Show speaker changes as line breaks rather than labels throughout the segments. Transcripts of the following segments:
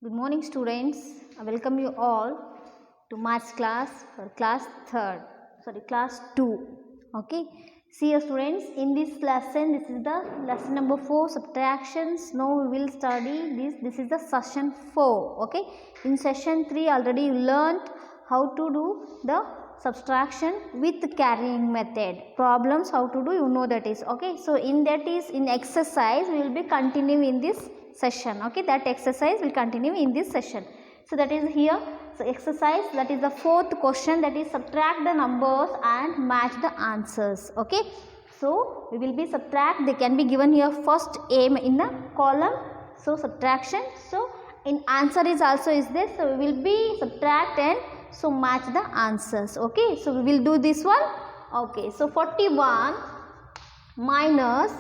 Good morning students. I welcome you all to maths class for class 2. Okay. See you students, in this lesson, this is the lesson number 4, subtractions. Now we will study this is the session 4. Okay. In session 3 already you learnt how to do the subtraction with carrying method. Problems how to do, you know that is. Okay. So in that is in exercise we will be continuing in this session. Okay, that exercise will continue in this session. So that is here. So exercise, that is the fourth question, that is subtract the numbers and match the answers. Okay, so we will be subtract, they can be given here first aim in the column. So subtraction, so in answer is also is this, so we will be subtract and so match the answers. Okay, so we will do this one. Okay, so 41 minus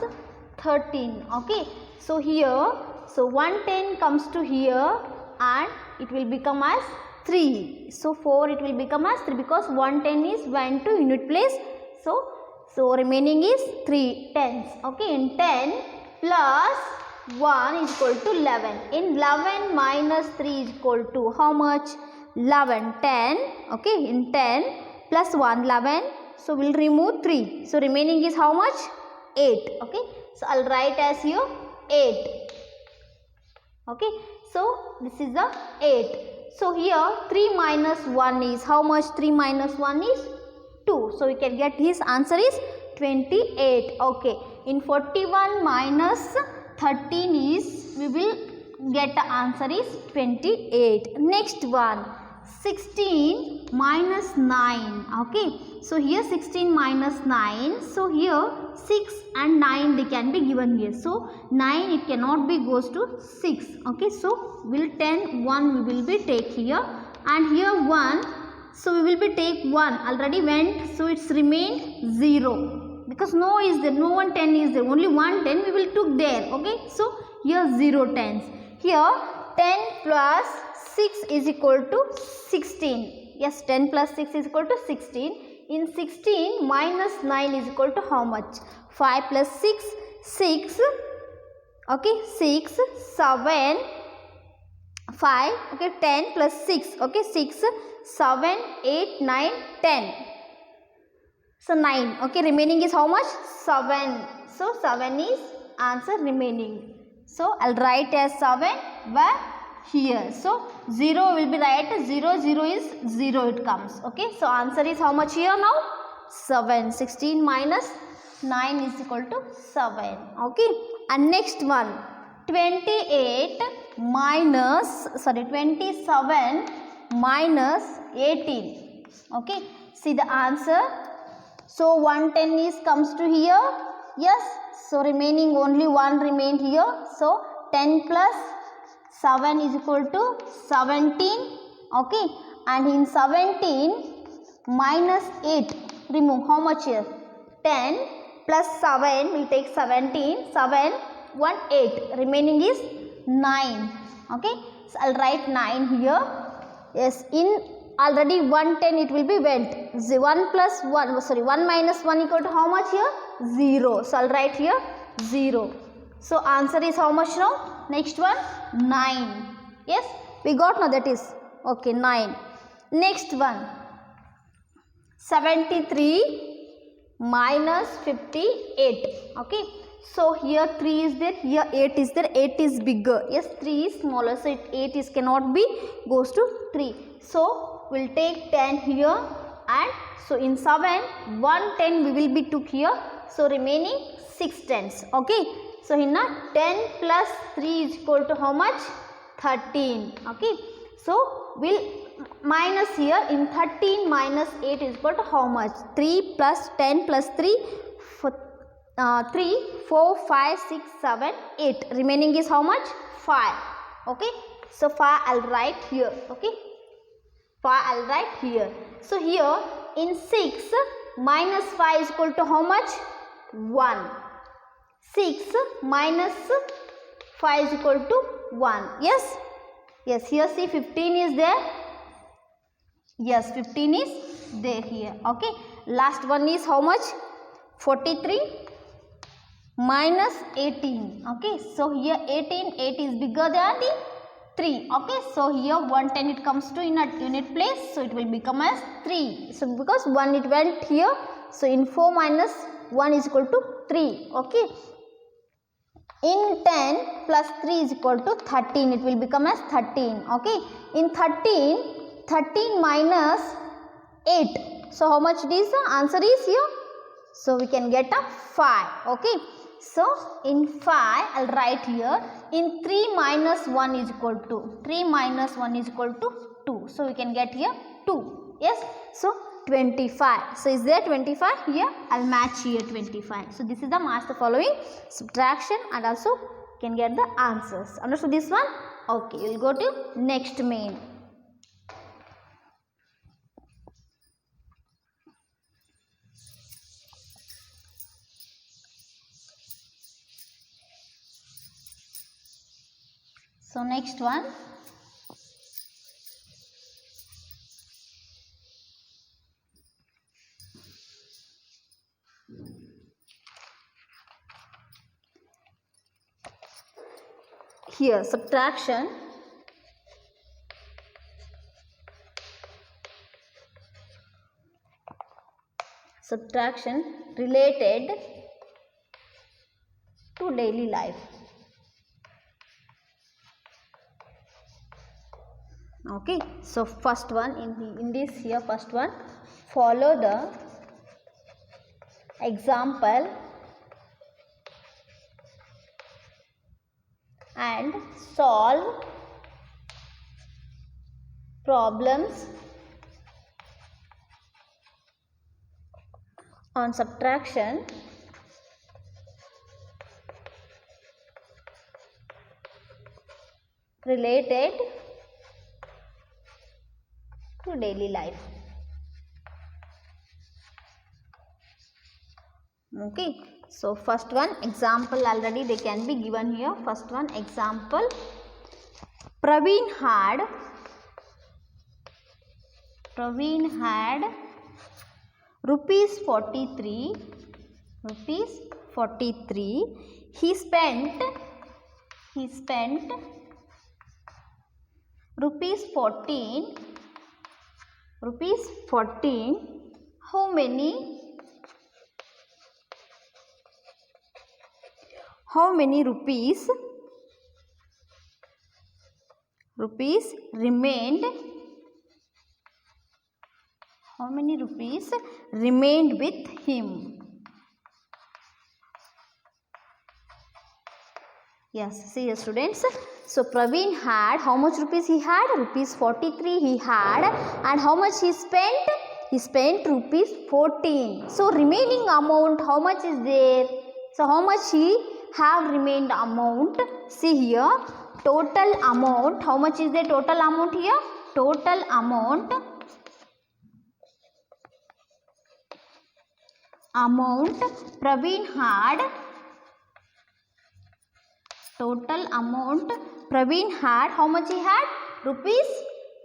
13. Okay, so here, so 110 comes to here and it will become as 3. So 4 it will become as 3 because 110 is went to unit place. So remaining is 3 tens. Okay, in 10 plus 1 is equal to 11. In 11 minus 3 is equal to how much? 11. 10. Okay, in 10 plus 1 11. So we'll remove 3. So remaining is how much? 8. Okay, so I'll write as here 8. Okay, so this is the 8. So here 3 minus 1 is how much? 3 minus 1 is 2. So we can get his answer is 28. Okay, in 41 minus 13 is, we will get the answer is 28. Next one, 16 minus 9. Okay, so here 16 minus 9. So here 6 and 9 they can be given here. So 9 it cannot be goes to 6. Okay, so will 10 1 we will be take here, and here 1. So we will be take 1 already went. So it's remained 0 because no is there, no one 10 is there, only 1 10 we will took there. Okay, so here 0 tens. Here 10 plus 6 is equal to 16. Yes, 10 plus 6 is equal to 16. In 16 minus 9 is equal to how much? 5 plus 6, 6. Okay, 6, 7, 5. Okay, 10 plus 6. Okay, 6, 7, 8, 9, 10. So 9. Okay, remaining is how much? 7. So 7 is answer remaining. So I'll write as 7 where here. So 0 will be right. 0, 0 is 0 it comes. Okay, so answer is how much here now? 7. 16 minus 9 is equal to 7. Okay, and next one, 27 minus 18. Okay, see the answer. So 110 is comes to here. Yes, so remaining only 1 remained here. So 10 plus 7 is equal to 17. Okay, and in 17 minus 8 remove how much here? 10 plus 7 will take 17. 7 1 8 remaining is 9. Okay, so I'll write 9 here. Yes, in already 110 it will be went. 1 plus 1, sorry, 1 minus 1 equal to how much here? 0. So I'll write here 0. So answer is how much now? Next one, 9. Yes, we got now, that is okay, 9. Next one, 73 minus 58. Okay, so here 3 is there, here 8 is there. 8 is bigger. Yes, 3 is smaller, so 8 is cannot be goes to 3. So we'll take 10 here, and so in 7 1 10 we will be took here. So remaining 6 tens. Okay, so here 10 plus 3 is equal to how much? 13. Okay, so we'll minus here. In 13 minus 8 is equal to how much? 3 plus 10 plus 3, 3, 4, 5, 6, 7, 8. Remaining is how much? 5. Okay, so 5 I'll write here. Okay, 5 I'll write here. So here in 6 minus 5 is equal to how much? 1. 6 minus 5 is equal to 1. Yes, yes, here see 15 is there. Yes, 15 is there here. Okay, last one is how much? 43 minus 18. Okay, so here 18, 8 is bigger than the 3. Okay, so here 110 it comes to in a unit place, so it will become as 3. So because 1 it went here, so in 4 minus 1 is equal to 3. Okay, in 10 plus 3 is equal to 13, it will become as 13. Okay, in 13 minus 8, so how much it is? The answer is here, so we can get a 5. Okay, so in 5 I'll write here, in 3 minus 1 is equal to 2, so we can get here 2. Yes, so 25. So is there 25 here? I'll match here 25. So this is the match the following subtraction, and also can get the answers. Understood this one? Okay, we'll go to next main. So next one, here subtraction related to daily life. Okay, so first one in this here, first one, follow the example and solve problems on subtraction related to daily life. Okay, so first one example, already they can be given here. First one example, Praveen had rupees 43. He spent rupees 14. How many rupees remained? How many rupees remained with him? Yes, see students. So Praveen had, how much rupees he had? Rupees 43 he had, and how much he spent? He spent rupees 14. So remaining amount, how much is there? So how much he have remained amount? See here, total amount, how much is the total amount here? Total amount Praveen had, total amount Praveen had, how much he had? Rupees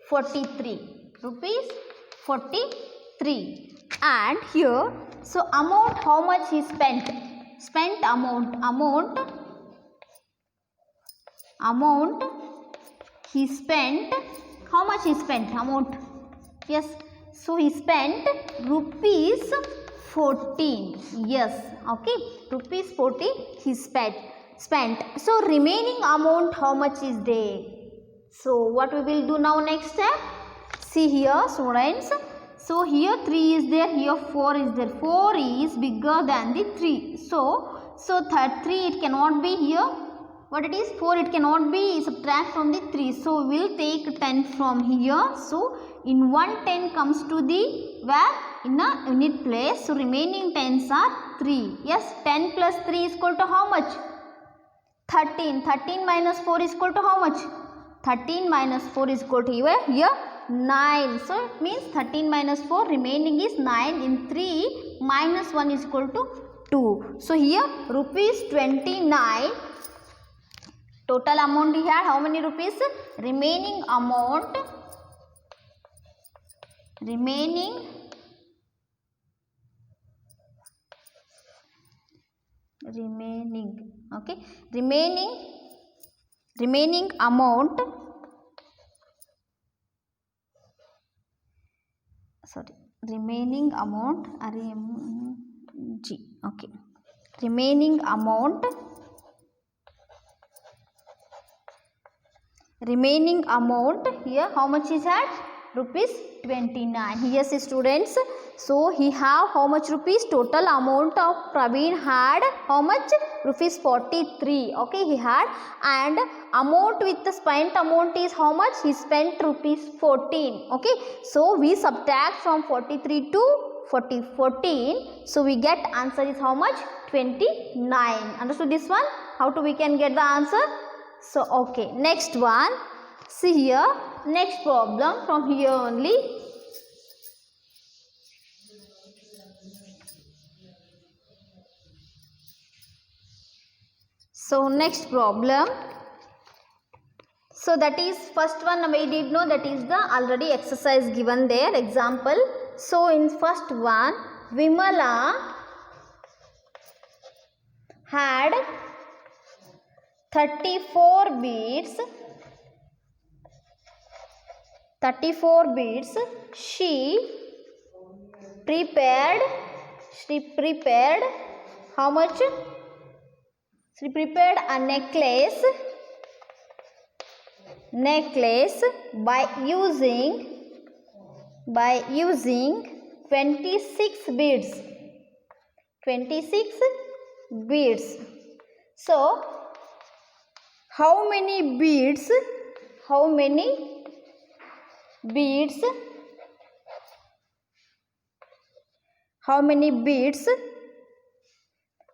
43. And here, so amount, how much he spent? Amount he spent, how much he spent? Amount, yes, so he spent rupees 14. Yes, okay, rupees 14 he spent. So remaining amount, how much is there? So what we will do now next step? See here students, so here 3 is there, here 4 is there. 4 is bigger than the 3. So 3 it cannot be here. What it is? 4 it cannot be subtract from the 3. So we will take 10 from here. So in 110 comes to the where? In a unit place. So remaining 10s are 3. Yes, 10 plus 3 is equal to how much? 13. 13 minus 4 is equal to how much? 13 minus 4 is equal to here 9. So it means 13 minus 4, remaining is 9. In 3 minus 1 is equal to 2. So here rupees 29. Total amount he had, how many rupees? Remaining amount, okay, remaining amount sorry, remaining amount RMG, okay, remaining amount here how much is at rupees 29. Yes students, so he have how much rupees? Total amount of Praveen had how much? Rupees 43. Okay, he had, and amount with the spent amount is how much? He spent rupees 14. Okay, so we subtract from 43 to 14, so we get answer is how much? 29. Understood this one? How to we can get the answer? So okay, next one, see here, next problem from here only. So next problem, so that is first one we did know, that is the already exercise given there, example. So in first one, Vimala had 34 beads. She prepared how much? She prepared a necklace by using 26 beads. So how many beads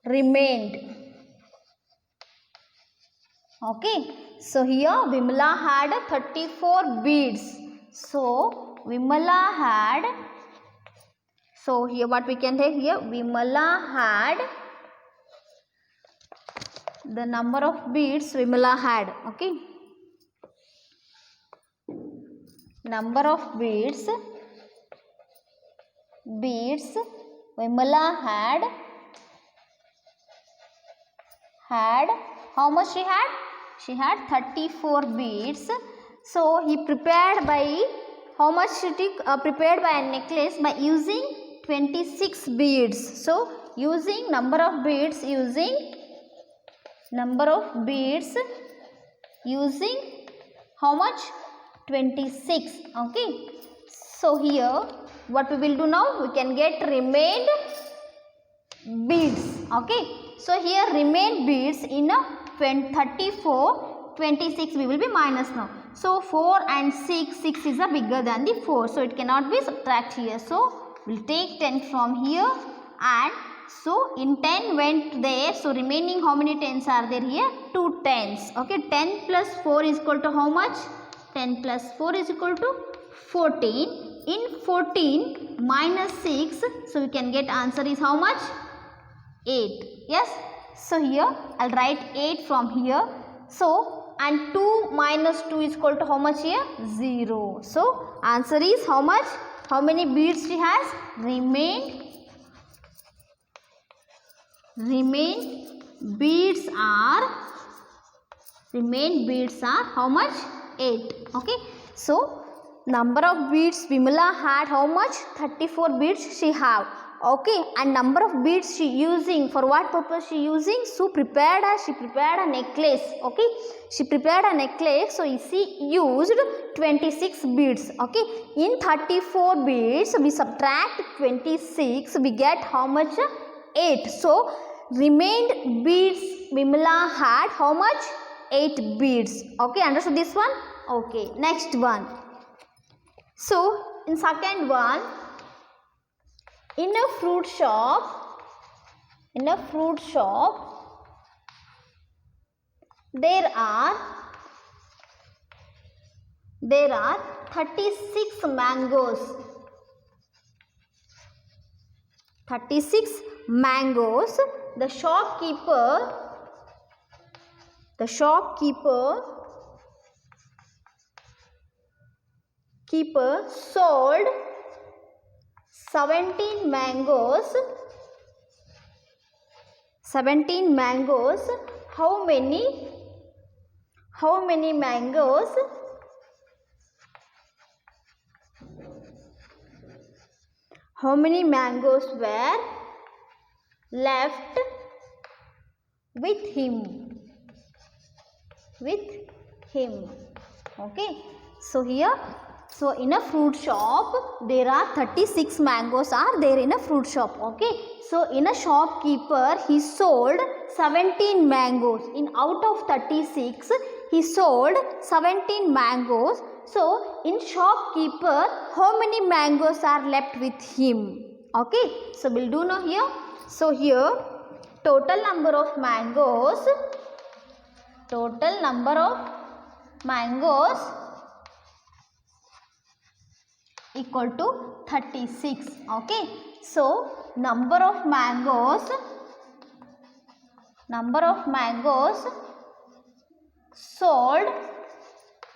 remained? Okay, so here Vimala had 34 beads. So Vimala had, so here what we can take here, Vimala had the number of beads Vimala had. Okay, number of beads Vimala had how much she had? She had 34 beads. So he prepared by how much she prepared by a necklace by using 26 beads. So using number of beads using how much? 26. Okay, so here what we will do now, we can get remained beads. Okay, so here remained beads in a 34, 26 we will be minus now. So 4 and 6 is a bigger than the 4, so it cannot be subtract here. So we will take 10 from here, and so in 10 went there, so remaining how many 10s are there here? 2 10s. Okay, 10 plus 4 is equal to how much? 10 plus 4 is equal to 14. In 14 minus 6, so we can get answer is how much? 8. Yes, so here I'll write 8 from here. So and 2 minus 2 is equal to how much here? 0. So answer is how much? How many beads she has? Remained beads are how much? 8. Okay, so number of beads Vimala had how much? 34 beads she have. Okay, and number of beads she using, for what purpose she using? So she prepared a necklace. Okay, she prepared a necklace, so she used 26 beads. Okay, in 34 beads we subtract 26, we get how much? 8. So remained beads Vimala had how much? 8 beads. Okay, understood this one? Okay, next one. So in second one, in a fruit shop there are 36 mangoes. 36 mangoes. The shopkeeper sold 17 mangoes. How many mangoes how many mangoes were left with him. Okay, so here, so in a fruit shop there are 36 mangoes are there in a fruit shop. Okay, so in a shopkeeper he sold 17 mangoes. In out of 36 he sold 17 mangoes. So in shopkeeper how many mangoes are left with him? Okay, so we'll do now here. So here total number of mangoes equal to 36. Okay, so number of mangoes sold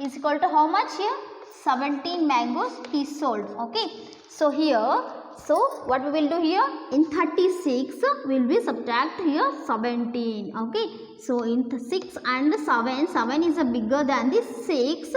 is equal to how much here? 17 mangoes he sold. Okay, so here, so what we will do here, in 36 we will be subtract here 17. Okay, so in 6 and 7 is a bigger than the 6,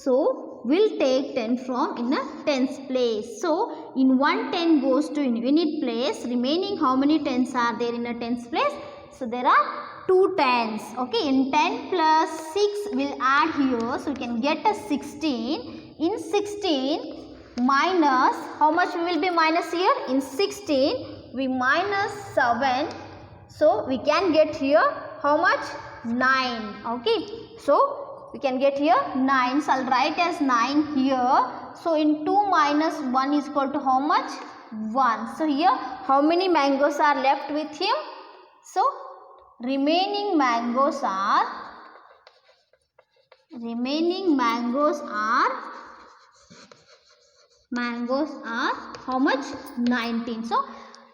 so we'll take 10 from in a tens place. So in 1 10 goes to in unit place, remaining how many tens are there in a tens place? So there are 2 tens. Okay, in 10 plus 6 we'll add here, so we can get a 16. In 16 minus, how much we will be minus here? In 16 we minus 7, so we can get here how much? 9. Okay, so we can get here 9, so I'll write as 9 here. So in 2 minus 1 is equal to how much? 1. So here how many mangoes are left with him? So remaining mangoes are how much? 19.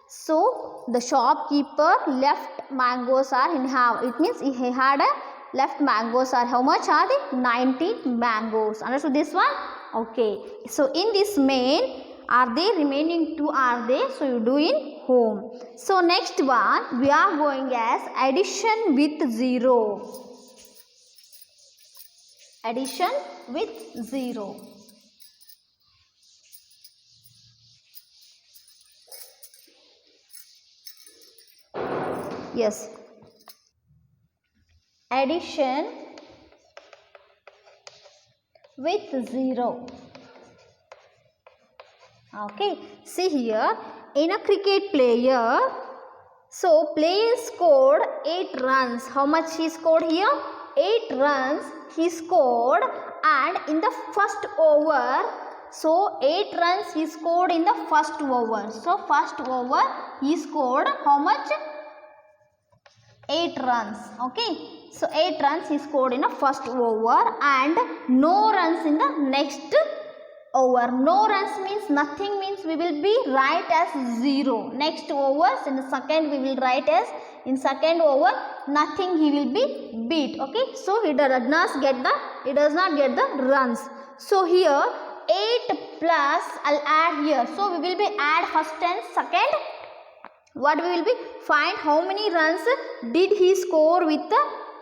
So the shopkeeper left mangoes are in half. It means he had a left mangoes are how much are they? 19 mangoes. Understood this one? Okay. So in this main, are they remaining 2 are they? So you do in home. So next one we are going as addition with 0. Addition with 0. Yes. Addition with 0. Okay, see here, in a cricket player, so player scored 8 runs. How much he scored here? 8 runs he scored, and in the first over, so 8 runs he scored in the first over. So first over he scored how much? 8 runs. Okay, so 8 runs he scored in the first over and no runs in the next over. No runs means nothing, means we will be write as 0. Next overs in the second we will write as in second over nothing he will be beat. Okay, so he does not get the runs. So here 8 plus I'll add here. So we will be add first and second. What we will be find how many runs did he score with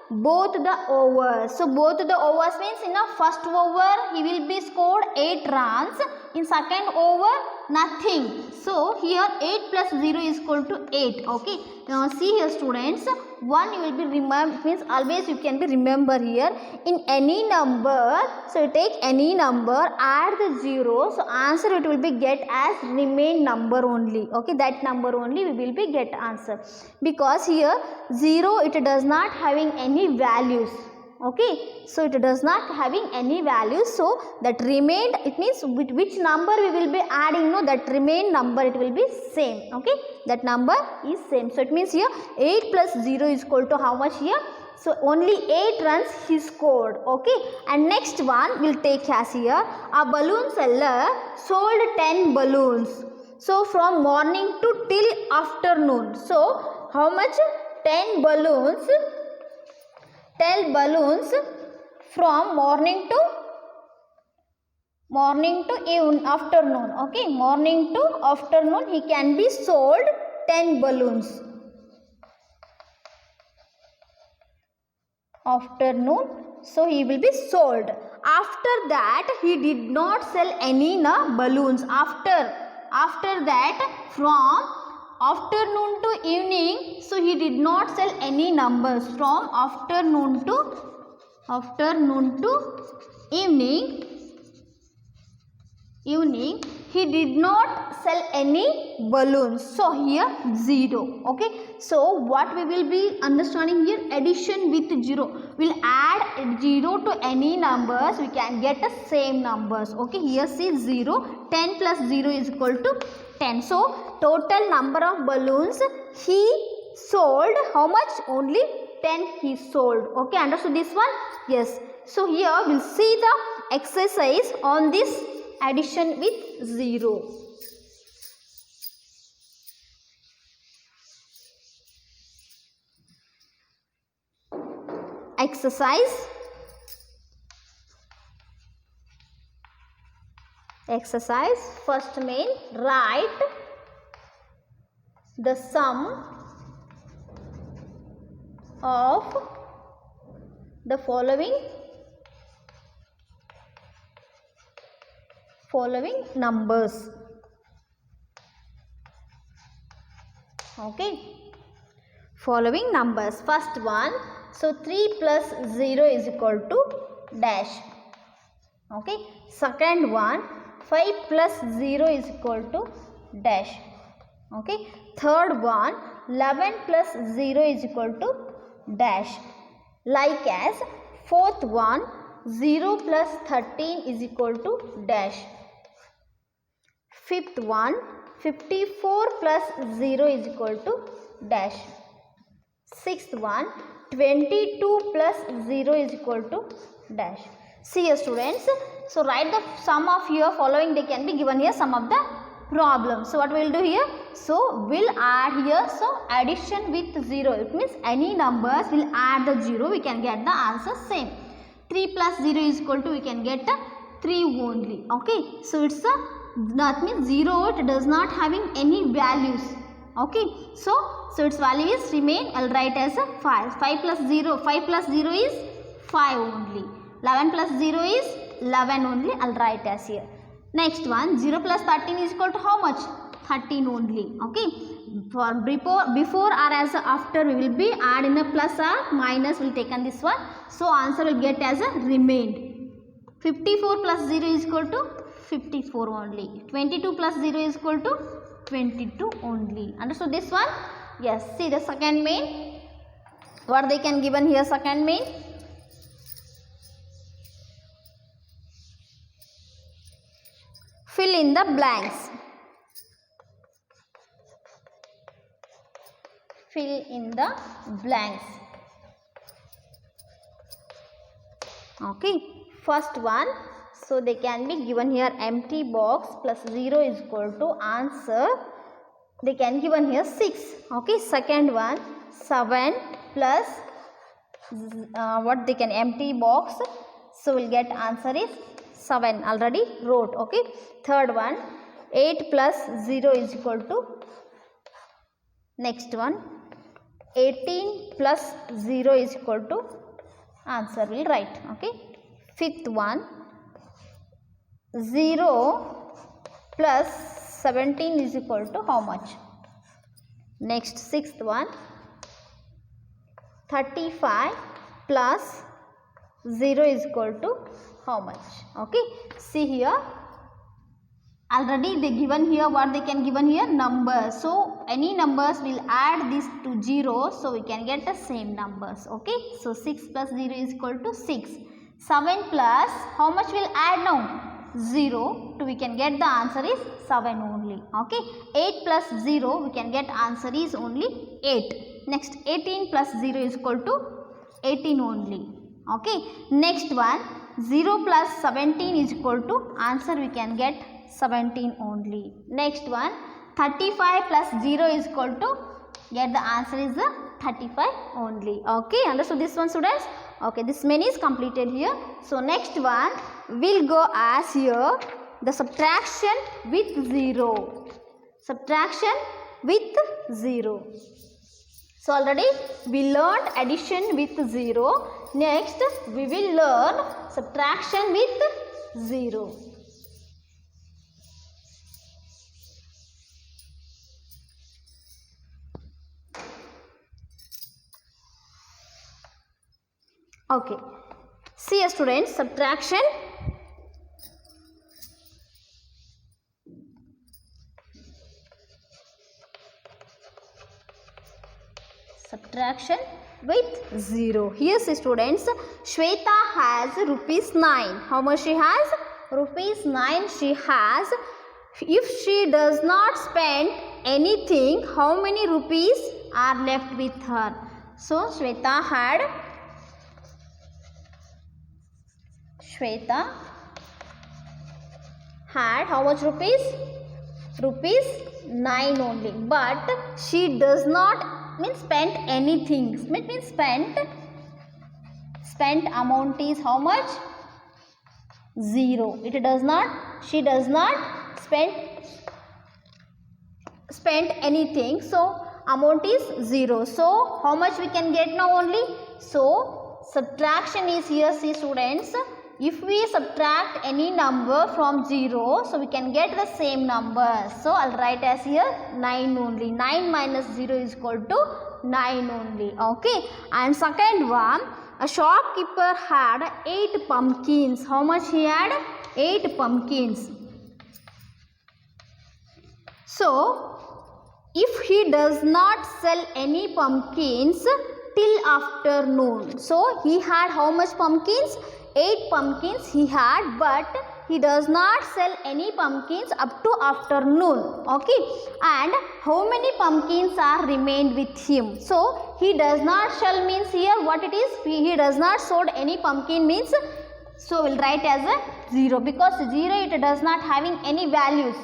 both the overs. So both the overs means in the first over he will be scored 8 runs, in second over nothing. So here 8 plus 0 is equal to 8. Okay, now see here students, one you will be remember means always you can be remember here in any number. So you take any number, add the 0, so answer it will be get as remain number only. Okay, that number only we will be get answer, because here 0 it does not having any values. Okay, so it does not having any values, so that remained, it means with which number we will be adding, no, that remain number it will be same. Okay, that number is same. So it means here 8 plus 0 is equal to how much here? So only 8 runs he scored. Okay, and next one we'll take as here, a balloon seller sold 10 balloons. So from morning to till afternoon. So how much? 10 balloons from morning to afternoon. Okay, morning to afternoon he can be sold 10 balloons. Afternoon, so he will be sold. After that he did not sell any balloons. After After that, from afternoon to evening, so he did not sell any numbers. From afternoon to evening, he did not sell any balloons. So here 0. Okay. So what we will be understanding here, addition with 0. We'll add 0 to any numbers, we can get the same numbers. Okay. Here see 0. 10 plus 0 is equal to 10. So total number of balloons he sold, how much? Only 10 he sold. Okay. Understood this one? Yes. So here we'll see the exercise on this addition with 0. Exercise. First main, write the sum of the following numbers. Okay. Following numbers. First one. So 3 plus 0 is equal to dash. Okay. Second one. 5 plus 0 is equal to dash. Okay. Third one. 11 plus 0 is equal to dash. Like as fourth one. 0 plus 13 is equal to dash. Fifth one, 54 plus 0 is equal to dash. Sixth one, 22 plus 0 is equal to dash. See here students, so write the sum of your following, they can be given here sum of the problem. So what we will do here, so we'll add here, so addition with 0, it means any numbers will add the 0, we can get the answer same. 3 plus 0 is equal to, we can get 3 only. Okay, so it's that means 0, it does not having any values. Okay, so its value is remain, I'll write as a 5. 5 plus 0 is 5 only. 11 plus 0 is 11 only, I'll write as here. Next one, 0 plus 13 is equal to how much? 13 only. Okay, for before or as after we will be add in a plus or minus, will take on this one. So answer will get as a remained. 54 plus 0 is equal to 54 only. 22 plus 0 is equal to 22 only. Understood this one? Yes. See the second main. What they can given here second main? Fill in the blanks. Fill in the blanks. Okay. First one. So they can be given here empty box plus 0 is equal to answer. They can given here 6. Okay. Second one 7 plus what they can empty box. So we'll get answer is 7. Already wrote. Okay. Third one 8 plus 0 is equal to next one 18 plus 0 is equal to answer will write. Okay. Fifth one 0 plus 17 is equal to how much? Next sixth one 35 plus 0 is equal to how much? Okay. See here already they given here what they can given here numbers. So any numbers will add this to 0. So we can get the same numbers. Okay. So 6 plus 0 is equal to 6. 7 plus how much will add now? 0, to we can get the answer is 7 only. Okay. 8 plus 0 we can get answer is only 8. Next 18 plus 0 is equal to 18 only. Okay. Next one 0 plus 17 is equal to answer we can get 17 only. Next one 35 plus 0 is equal to get the answer is 35 only. Okay. Understood this one students? Okay, this many is completed here. So next one will go as here the subtraction with 0. Subtraction with 0. So already we learned addition with 0. Next we will learn subtraction with 0. Okay. See here students, subtraction. Subtraction with 0. Here see students, Shweta has rupees 9. How much she has? Rupees 9 she has. If she does not spend anything, how many rupees are left with her? So Shweta had how much rupees? Rupees 9 only. But she does not spend anything. Means spent amount is how much? 0. She does not spend anything. So amount is 0. So how much we can get now only? So subtraction is here, see students. If we subtract any number from 0, so we can get the same number. So I'll write as here 9 only. 9 minus 0 is equal to 9 only. Okay. And second one, a shopkeeper had 8 pumpkins. How much he had? 8 pumpkins. So if he does not sell any pumpkins till afternoon, so he had how much pumpkins? 8 pumpkins he had, but he does not sell any pumpkins up to afternoon. Okay. And how many pumpkins are remained with him? So he does not sell means here what it is? He does not sold any pumpkin means, so we'll write as a 0, because 0 it does not having any values.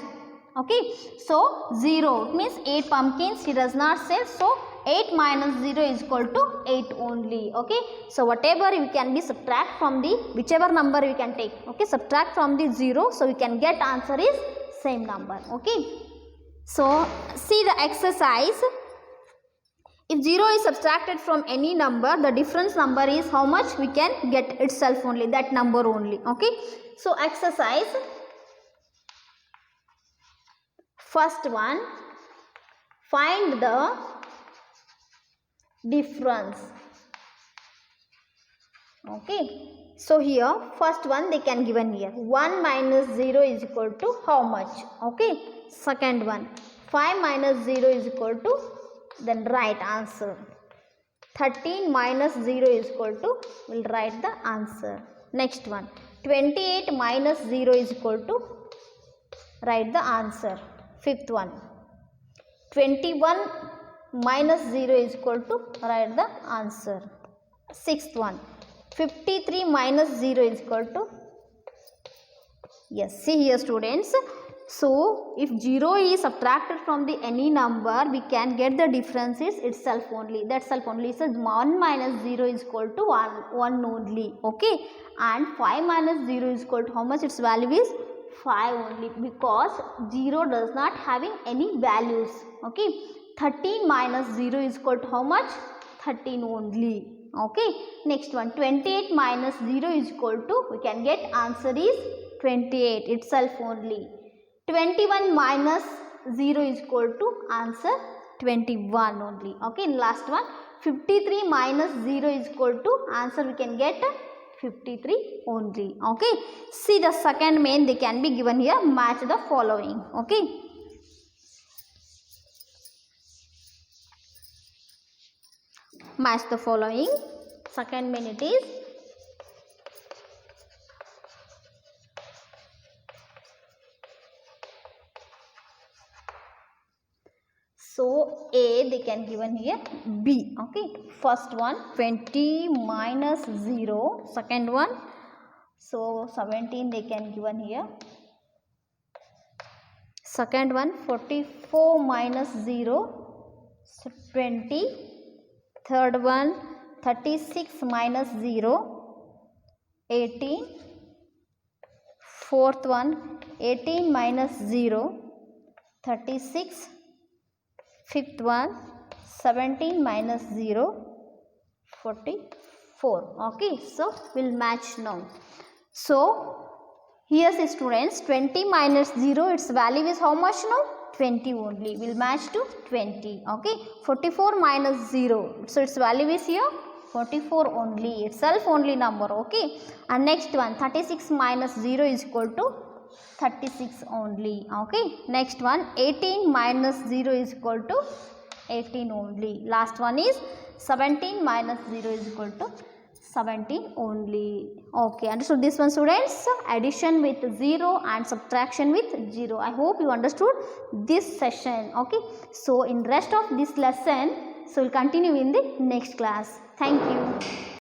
Okay. So 0 means 8 pumpkins he does not sell. So 8 minus 0 is equal to 8 only. Okay. So whatever we can be subtract from the whichever number we can take. Okay. Subtract from the 0. So we can get answer is same number. Okay. So see the exercise. If 0 is subtracted from any number, the difference number is how much we can get itself only, that number only. Okay. So exercise. First one, find the difference. Okay. So here first one they can given here 1 minus 0 is equal to how much? Okay. Second one 5 minus 0 is equal to, then write answer. 13 minus 0 is equal to, we'll write the answer. Next one 28 minus 0 is equal to, write the answer. Fifth one 21 minus 0 is equal to, write the answer. Sixth one 53 minus 0 is equal to, yes, see here students. So if 0 is subtracted from the any number, we can get the differences itself only, that self only. So 1 minus 0 is equal to 1 only. Okay. And 5 minus 0 is equal to how much? Its value is 5 only, because 0 does not having any values. Okay. 13 minus 0 is equal to how much? 13 only. Okay. Next one 28 minus 0 is equal to, we can get answer is 28 itself only. 21 minus 0 is equal to answer 21 only. Okay. And last one 53 minus 0 is equal to answer we can get 53 only. Okay. See the second main they can be given here, match the following. Okay. Match the following. Second main it is so A they can given here B. Okay. First one 20 minus 0. Second one so 17 they can given here. Second one 44 minus 0. So 20. Third one 36 minus 0. 18. Fourth one 18 minus 0. 36. Fifth one 17 minus 0. 44. Okay. So we'll match now. So here see students 20 minus 0 its value is how much now? 20 only. We'll match to 20. Okay. 44 minus 0. So its value is here 44 only, itself only number. Okay, and next one 36 minus 0 is equal to 36 only. Okay, next one 18 minus 0 is equal to 18 only. Last one is 17 minus 0 is equal to 17 only. Okay, understood this one, students? Addition with 0 and subtraction with 0. I hope you understood this session. Okay, so in rest of this lesson, so we'll continue in the next class. Thank you.